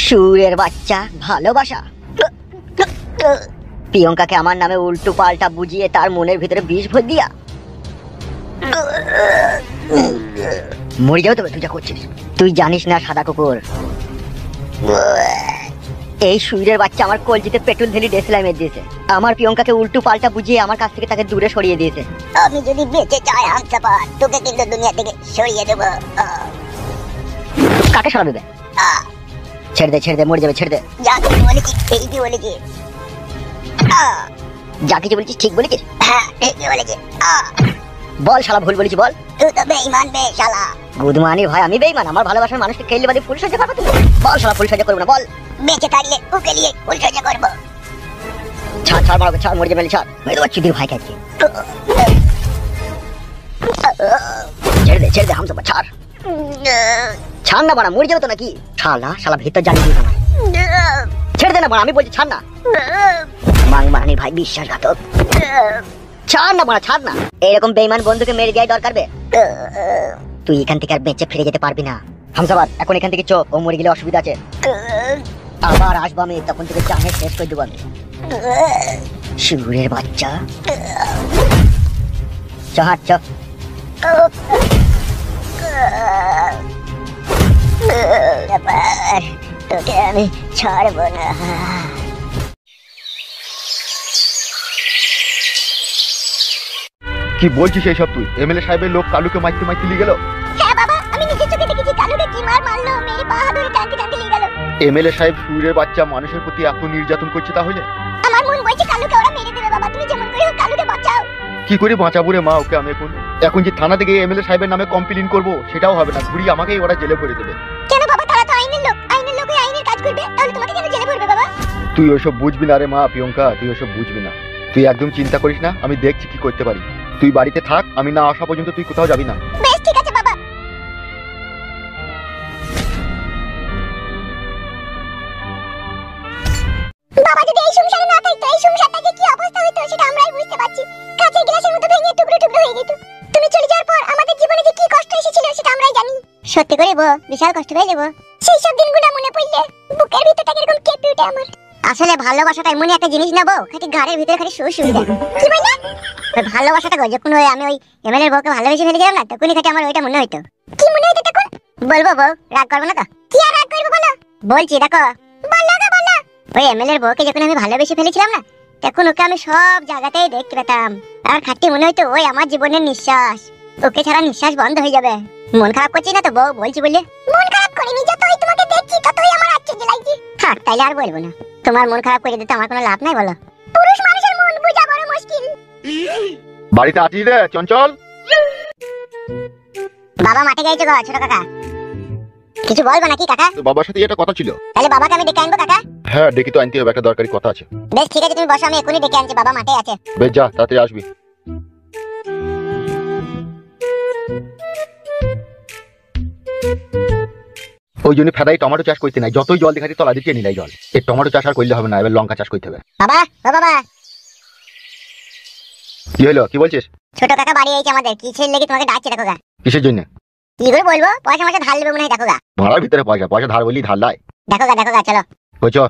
সুরের বাচ্চা ভালোবাসা। প্রিয়ঙ্কাকে আমার নামে উল্টো পাল্টা বুঝিয়ে তার মনের ভিতরে বিষ ভর দিয়া মরে যাও। তবে তুই যা করছিস তুই জানিস না সাদা কুকুর। এই সুরের বাচ্চা আমার কলজিতে পেট্রোল ঢেলে ডেসলাইমের দিয়েছে। আমার প্রিয়ঙ্কাকে উল্টো পাল্টা বুঝিয়ে আমার কাছ থেকে তাকে দূরে সরিয়ে দিয়েছে। আমি যদি বেঁচে যাই হামসাফার, তোকে কিন্তু দুনিয়া থেকে সরিয়ে দেব। কাকে সরাবে বে? ছেড়ে দে, ছেড়ে দে, মরে যাবে, ছেড়ে দে। যা কিছু বলেছি ঠিকই বলেছি। যা কিছু বলেছিস ঠিক বলেছিস? হ্যাঁ ঠিকই বলেছি। বল শালা ভুল বলেছি বল। তুই তো বেঈমান বে শালা। গুদমানি ভাই, আমি বেঈমান? আমার ভালোবাসার মানুষকে খেললে বাদে ফুল সজ্জা পারবো তুমি? বল শালা ফুল সজ্জা করবো না বল। বেঁচে থাকলে ওকে নিয়ে ফুল সজ্জা করবো। ছাড় ছাড় মারবে, ছাড়, মরে যাবে, ছাড়। মেরে দেবো চুদির ভাই খাইছি। ছেড়ে দে, ছেড়ে দে হামসাফার, ছাড়। ছাড় না বাড়া, মরে যাবে তো নাকি? শালা শালা ভিতর জানি দিস না। ছেড়ে দে না বাড়া, আমি বলছি ছাড় না। মাংমারানি ভাই বিশ্বাসঘাতক। ছাড় না বাড়া, ছাড় না। এরকম বেঈমান বন্ধুকে মেরে দেওয়াই দরকার বে। তুই এখান থেকে আর বেঁচে ফিরে যেতে পারবি না হামসাফার। এখন এখান থেকে চো, ও মরে গেলে অসুবিধা আছে। আবার আসবো আমি, তখন থেকে জানে শেষ করে দেবো আমি। সুরের বাচ্চা চাহার চ। তোকে আমি ছাড়বো না। কি বলছিস এইসব তুই? এমএলএ সাহেবের লোক কালুকে মারতে মারতে নিয়ে গেল। হ্যাঁ বাবা, আমি নিজের চোখে দেখেছি কালুকে কি মারলো, মেরে পা ধরে টানতে টানতে নিয়ে গেল। এমএলএ সাহেব সুরের বাচ্চা মানুষের প্রতি এত নির্যাতন করছে তাহলে? আমার মন বলছে কালুকে ওরা মেরে দেবে। বাবা তুমি যেমন করে হোক কালুকে বাঁচাও। কি করে বাঁচাবো রে মা ওকে আমি? এখন যে থানা থেকে এমএলএ সাহেবের নামে কমপ্লেইন করব সেটাও হবে না, ঘুরিয়ে আমাকেই ওরা জেলে ভরে দেবে। কেন বাবা? তারা তো আইনের লোক, আইনের লোক হয়ে আইনের কাজ করবে, তাহলে তোমাকে কেন জেলে ভরবে বাবা? তুই ওসব বুঝবি না রে মা প্রিয়ঙ্কা, তুই ওসব বুঝবি না। তুই একদম চিন্তা করিস না, আমি দেখছি কি করতে পারি। তুই বাড়িতে থাক, আমি না আসা পর্যন্ত তুই কোথাও যাবি না। বেশ ঠিক আছে বাবা। বাবা যদি এই সংসারে না থাকতো, এই সংসারটাকে কি অবস্থা হতো সেটা আমরাই বুঝতে পারছি। কাঁচের গ্লাসের মতো ভেঙে টুকরো টুকরো হয়ে যেত। তুমি চলে যাওয়ার পর আমাদের জীবনে যে কি কষ্ট এসেছিল সেটা আমরাই জানি। সত্যি করে বল, বিশাল কষ্ট হয়ে যাবো। সেই সব দিনগুলো মনে পড়লে বুকের ভিতরটা কিরকম কেঁপে ওঠে আমার। আসলে ভালোবাসাটা এমনই একটা জিনিস না বউ, খালি ঘাড়ের ভিতরে খালি সুর সুর দেয়। কি বললে? ভালোবাসাটা যখন আমি ওই এমএলএর বউকে ভালোবেসে ফেলেছিলাম না, তখনই খালি আমার ওইটা মনে হইতো। কি মনে হইতো তখন? বলবো বউ, রাগ করবো না তো? কি আর রাগ করবো বলো? বলছি দেখো। বলো না বলো। ওই এমএলএর বউকে যখন আমি ভালোবেসে ফেলেছিলাম না, তখন ওকে আমি সব জায়গাতেই দেখতে পেতাম। আর খাটি মনে হইতো ওই আমার জীবনের নিঃশ্বাস। ওকে ছাড়া নিঃশ্বাস বন্ধ হয়ে যাবে। মন খারাপ করছি না তো বউ, বলছি বলে। মন খারাপ করিনি, যতই তোমাকে দেখছি ততই আমার আশ্চর্য লাগছে। থাক তাইলে আর বলবো না। তোমার মন খারাপ করে দিতে আমার কোনো লাভ নাই বলো। পুরুষ মানুষের মন বোঝা বড় মুশকিল। বাড়িতে আছিস রে চঞ্চল? বাবা মাঠে গেছে গো ছোট কাকা। কিছু বলবো নাকি কাকা? বাবার সাথে এটা কথা ছিল। তাহলে বাবাকে আমি ডেকে আনবো কাকা? হ্যাঁ ডেকে তো আনতে হবে, একটা দরকারি কথা আছে। বেশ ঠিক আছে, তুমি বসো, আমি এখনই ডেকে আনছি। বাবা মাঠে আছে। বেশ যা, তাড়াতাড়ি আসবি। ওই জন্য ফেদাই টমেটো চাষ করতে নাই, যতই জল দেখাচ্ছি তলা দিতে নিলাই জল। এই টমেটো চাষ আর করলে হবে না, এবার লঙ্কা চাষ করতে হবে। বাবা ও বাবা। কি হলো, কি বলছিস? ছোট কাকা বাড়ি আইছে আমাদের, কিসের লেগে তোমাকে ডাকছে দেখো গা। কিসের জন্য? কি করে বলবো, পয়সা মাসে ধার নেবে মনে হয় দেখো গা। ভাড়ার ভিতরে পয়সা, পয়সা ধার বললি ধার লাই। দেখো গা চলো। বুঝছো?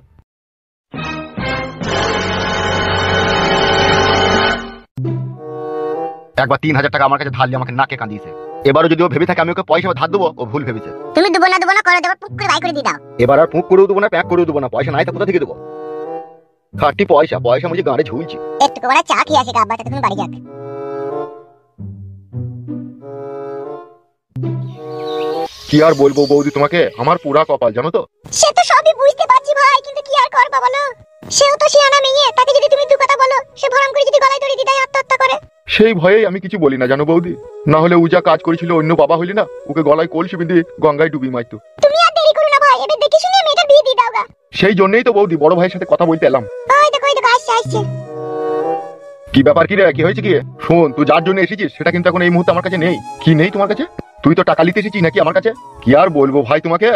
একবার 3000 টাকা আমার কাছে ধার নিয়ে আমাকে নাকে কাঁদিয়েছে। এবারও যদি ও ভেবে থাকে আমি ওকে পয়সা ধার দেবো, ও ভুল ভেবেছে। তুমি দেবো না করে দেবো, পুক করে বাই করে দিয়ে দাও। এবার আর পুক করেও দেবো না, প্যাক করেও দেবো না। পয়সা নাই তা কোথা থেকে দেবো? খাটি পয়সা, পয়সা মুঝে গাঁড়ে ঝুলছে। একটু করে চা খেয়ে আসে আব্বা, তুমি বাড়ি যাক। কি আর বলবো বৌদি তোমাকে, আমার পুরা কপাল জানো তো। সে তো সবই বুঝতে পারছি ভাই, কিন্তু কি আর করবা বলো। সেও তো শিয়ানা মেয়ে, তাকে যদি তুমি দু কথা বলো, সে ভরম করে যদি গলায় দড়ি দিয়ে দেয় আত্মহত্যা করে। সেই ভয়েই আমি কিছু বলি না জানো বৌদি, না হলে ও যা কাজ করেছিল অন্য বাবা হইলি না, ওকে গলায় কলসি বেঁধে গঙ্গায় ডুবি মারতো। তুমি আর দেরি করো না ভাই, এবার দেখে শুনে মেয়েটার বিয়ে দিয়ে দাও গা। সেই জন্যই তো বৌদি বড় ভাইয়ের সাথে কথা বলতে এলাম। ওই দেখো আসছে। কি ব্যাপার, কি রে, কি হয়েছে কি? শোন, তুই যার জন্য এসেছিস সেটা কিন্তু এখন এই মুহূর্তে আমার কাছে নেই। কি নেই তোমার কাছে? তুই তো টাকা নিতে এসেছিস নাকি আমার কাছে? কি আর বলবো ভাই তোমাকে,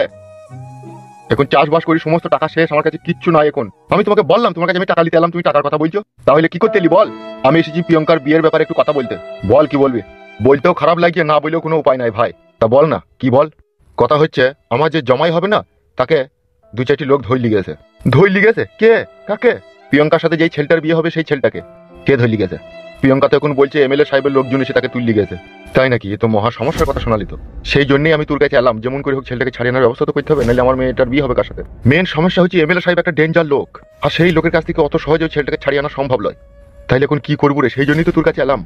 এখন চাষবাস করি, সমস্ত টাকা শেষ, আমার কাছে কিচ্ছু নাই এখন। আমি তোমাকে বললাম তোমার কাছে আমি টাকা নিতে এলাম, তুমি টাকার কথা বলছো, তাহলে কি করতে এলি বল? আমি এসেছি প্রিয়ঙ্কার বিয়ের ব্যাপারে একটু কথা বলতে। বল কি বলবি? বলতেও খারাপ লাগছে, না বললেও কোনো উপায় নাই ভাই। তা বল না, কি বল? কথা হচ্ছে আমার যে জমাই হবে না, তাকে দু চারটি লোক ধৈলি গেছে কে কাকে? প্রিয়ঙ্কার সাথে যেই ছেলেটার বিয়ে হবে সেই ছেলেটাকে কে ধৈলি গেছে? প্রিয়ঙ্কা তো এখন বলছে এমএলএ সাহেবের লোকজন এসে তাকে তুললি গেছে। তাই নাকি? এ তো মহা সমস্যার কথা শোনালি তো। সেই জন্যই আমি তোর কাছে এলাম, যেমন করে হোক ছেলেটাকে ছাড়িয়ে আনার ব্যবস্থা তো করতে হবে, নাহলে আমার মেয়েটার বিয়ে হবে কার সাথে? মেন সমস্যা হচ্ছে এমএলএ সাহেব একটা ডেঞ্জার লোক, আর সেই লোকের কাছ থেকে অত সহজে ওই ছেলেটাকে ছাড়িয়ে আনা সম্ভব নয়। তাইলে এখন কি করবো রে? সেই জন্যই তো তোর কাছে এলাম।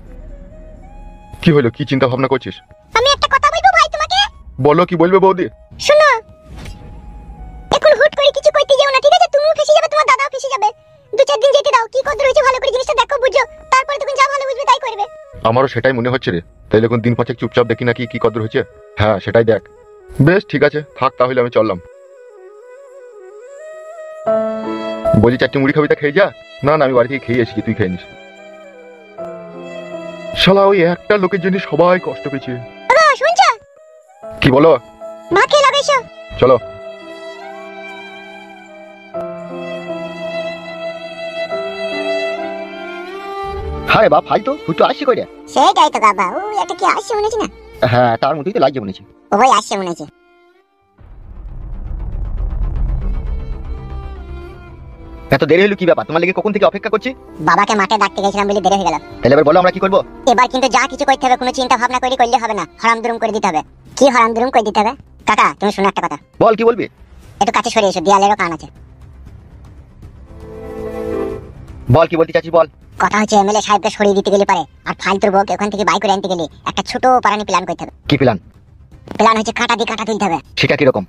কি হলো, কি চিন্তা ভাবনা করছিস? আমি একটা কথা বলবো ভাই তোমাকে। বলো, কি বলবে বৌদি? শোনো, এখন হুট করে কিছু কইতে যেও না, ঠিক আছে? তুমিও ফেসে যাবে, তোমার দাদাও ফেসে যাবে। 2-4 দিন যেতে দাও, কি কদর হয়েছে ভালো করে জিনিসটা দেখো, বুঝো, তারপরে তুমি যা ভালো বুঝবে তাই করবে। আমারও সেটাই মনে হচ্ছে রে। তাইলে এখন দিন পাঁচেক চুপচাপ দেখি নাকি কি কদর হচ্ছে। হ্যাঁ সেটাই দেখ। বেশ ঠিক আছে, থাক তাহলে আমি চললাম। বলছি 4টি মুড়ি খাবি? তা খেয়ে যা। না না, আমি বাড়ি থেকে খেয়ে এসেছি, তুই খেয়ে নিস। শালা ওই একটা লোকের জন্য সবাই কষ্ট পেয়েছে। দাদা শুনছো? কি বলো? মা কে লাগাইছো? চলো। হ্যাঁ বাপ, হাই তো ফুটো আসছে কই রে? সেটাই তো বাবা, ও এটা কি আসছে মনে হচ্ছে না? হ্যাঁ তার মতোই তো লাগছে মনে হচ্ছে। ওই আসছে মনে হচ্ছে। এত দেরি হলো কি ব্যাপার? তোমার লেগে কখন থেকে অপেক্ষা করছি। বাবাকে মাঠে ডাকতে গেছিলাম বলে দেরি হয়ে গেল। তাহলে এবার বলো আমরা কি করবো? এবার কিন্তু যা কিছু করতে হবে কোনো চিন্তা ভাবনা করে করলে হবে না, হারামদুরুম করে দিতে হবে। কি হারামদুরুম করে দিতে হবে? কাকা তুমি শোনো একটা কথা। বল, কি বলবি? একটু কাছে সরে এসো, দেয়ালেরও কান আছে। বল, কি বলতে চাচ্ছিস বল। কথা হচ্ছে এমএলএ সাহেবকে সরিয়ে দিতে গেলে পারে, আর ফালতুর বউকে ওখান থেকে বাই করে আনতে গেলে একটা ছোট পারানি প্ল্যান করতে হবে। কি প্ল্যান? প্ল্যান হচ্ছে কাঁটা দিয়ে কাঁটা তুলতে হবে। সেটা কিরকম?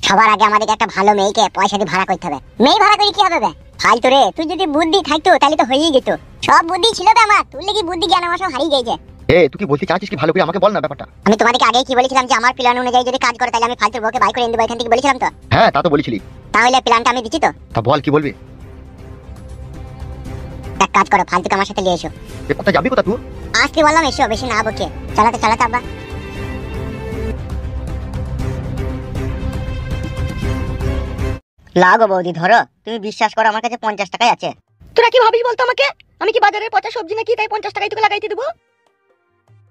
সবার আগে আমাদেরকে একটা ভালো মেয়েকে পয়সা দিয়ে ভাড়া করতে হবে। মেয়ে ভাড়া করে কি হবে বে? ফালতু রে, তুই যদি বুদ্ধি থাকতো তাহলে তো হয়েই যেত। সব বুদ্ধি ছিল বে আমার, তুই লেগে বুদ্ধি জ্ঞান আমার সব হারিয়ে গেছে। তুই কি বলতে চাচ্ছিস কি? ভালো করে আমাকে বল না ব্যাপারটা। আমি তোমাদেরকে আগেই কি বলেছিলাম যে আমার প্ল্যান অনুযায়ী যদি কাজ করে তাহলে আমি ফালতুর বউকে বাই করে এনে দেবো এখান থেকে, বলেছিলাম তো? হ্যাঁ তা তো বলেছিলি। তাহলে প্ল্যানটা আমি দিচ্ছি তো। তা বল, কি বলবি? এক কাজ করো, ফালতুকে আমার সাথে নিয়ে এসো। কোথায় যাবি কোথা তুই? আজকে বললাম এসো, বেশি না বকে। চালাতে চালাতে আব্বা। লাগো বৌদি, ধরো। তুমি বিশ্বাস করো, আমার কাছে 50 টাকাই আছে। তোরা কি ভাবিস বলতো আমাকে? আমি কি বাজারের পচা সবজি নাকি, তাই 50 টাকায় তোকে লাগাইতে দেবো?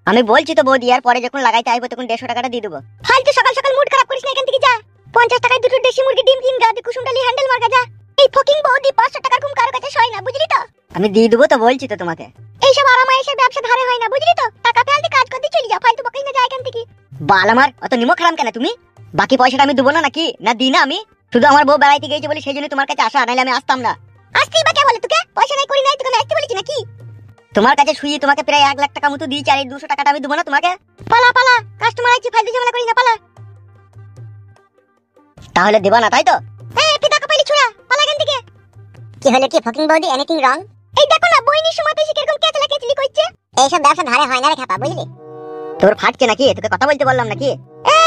আমি বলছি তো বৌদি, আর পরে যখন লাগাইতে আইবো তখন 150 টাকাটা দিয়ে দেবো। ফালতু সকাল সকাল মুড খারাপ করিস না, এখান থেকে যা। 50 টাকায় দুটো দেশি মুরগি ডিম কিন গা, কুসুম ডালি হ্যান্ডেল মার গা যা। এই ফকিং বৌদি 500 টাকার কম কারো কাছে সয় না, বুঝলি তো? আমি দিয়ে দেবো তো, বলছি তো তোমাকে। এইসব আরামায়েশের ব্যবসা ধারে হয় না, বুঝলি তো? টাকা ফেলতে কাজ করতে চলে যা, ফালতু বকিস না, যা এখান থেকে। বাল আমার, অত নিমক খারাম কেন তুমি? বাকি পয়সাটা আমি দেবো না নাকি? না দিই না আমি? শুধু আমার বউ বেড়াইতে গিয়েছে বলে সেই জন্য তোমার কাছে আসা, নাহলে আমি আসতাম না। আসতেই বা কে বলে তোকে? পয়সা নাই করি নাই, তোকে আমি আসতে বলেছি নাকি? তোমার কাছে শুয়ে তোমাকে প্রায় 1 লাখ টাকা মতো দিয়েছি, আর এই 200 টাকাটা আমি দেবো না তোমাকে? পালা পালা, কাস্টমার আছে, ফালতু ঝামেলা করিস না, পালা। তাহলে দেবা না তাই তো? এই পিতা কপালি ছুড়া, পালা এখান থেকে। কি হলো কি ফকিং বৌদি, এনিথিং রং? এই দেখো না বইনির সময় তো এসে কিরকম কেচলা কেচলি করছে। এইসব ব্যবসা ধারে হয় না রে খাপা, বুঝলি? তোর ফাটছে নাকি? তোকে কথা বলতে বললাম নাকি?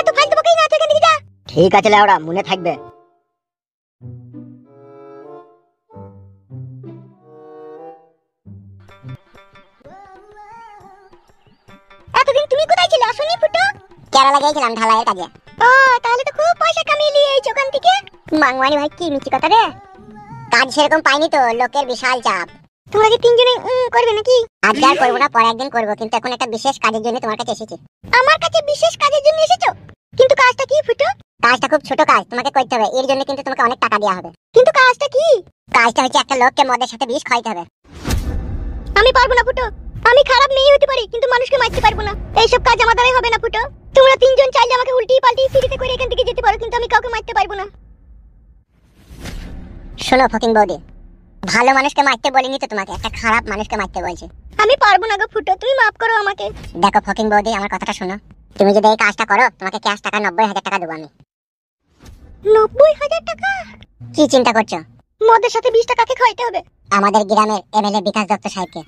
তুই ফালতু বকিস না, তুই এখান থেকে যা। ঠিক আছে লেওড়া, মনে থাকবে। এতদিন তুমি কোথায় ছিলে? আসনি ফুটো? কেরালা গিয়েছিলাম ঢালাইয়ের কাজে। ও তাহলে তো খুব পয়সা কামিয়ে নিয়ে এইছো ওখান থেকে। মাংমানি ভাই কি মিছি কথা রে। কাজ সেরকম পাইনি তো, লোকের বিশাল চাপ। তোমরা কি তিনজনে করবে নাকি? আজকে আর করবো না, পরে একদিন করবো, কিন্তু এখন একটা বিশেষ কাজের জন্য তোমার কাছে এসেছি। আমার কাছে বিশেষ কাজের জন্য এসেছো? কিন্তু কাজটা কি ফুটো? কাজটা খুব ছোট কাজ, তোমাকে করতে হবে। এর জন্য কিন্তু তোমাকে অনেক টাকা দেওয়া হবে। কিন্তু কাজটা কি? কাজটা হচ্ছে একটা লোককে মদের সাথে বিষ খাইতে হবে। আমি পারবো না ফুটো। আমি খারাপ মেয়ে হতে পারি, কিন্তু মানুষকে মারতে পারবো না। এইসব কাজ আমার দ্বারাই হবে না ফুটো। তোমরা তিনজন চাইলে আমাকে উল্টি পাল্টি ফিরিতে করে এখান থেকে যেতে পারো, কিন্তু আমি কাউকে মারতে পারবো না। শোনো ফকিং বৌদি, ভালো মানুষকে মারতে বলিনি তো তোমাকে, একটা খারাপ মানুষকে মারতে বলছি। আমি পারবো না গো ফুটো, তুমি মাফ করো আমাকে। দেখো ফকিং বৌদি, আমার কথাটা শোনো। তুমি যদি এই কাজটা করো, তোমাকে ক্যাশ টাকা 90,000 টাকা দেবো আমি। 90,000 টাকা? কি চিন্তা করছো? মদের সাথে 20 টাকাকে খাইতে হবে। আমাদের গ্রামের এমএলএ বিকাশ দত্ত সাহেবকে।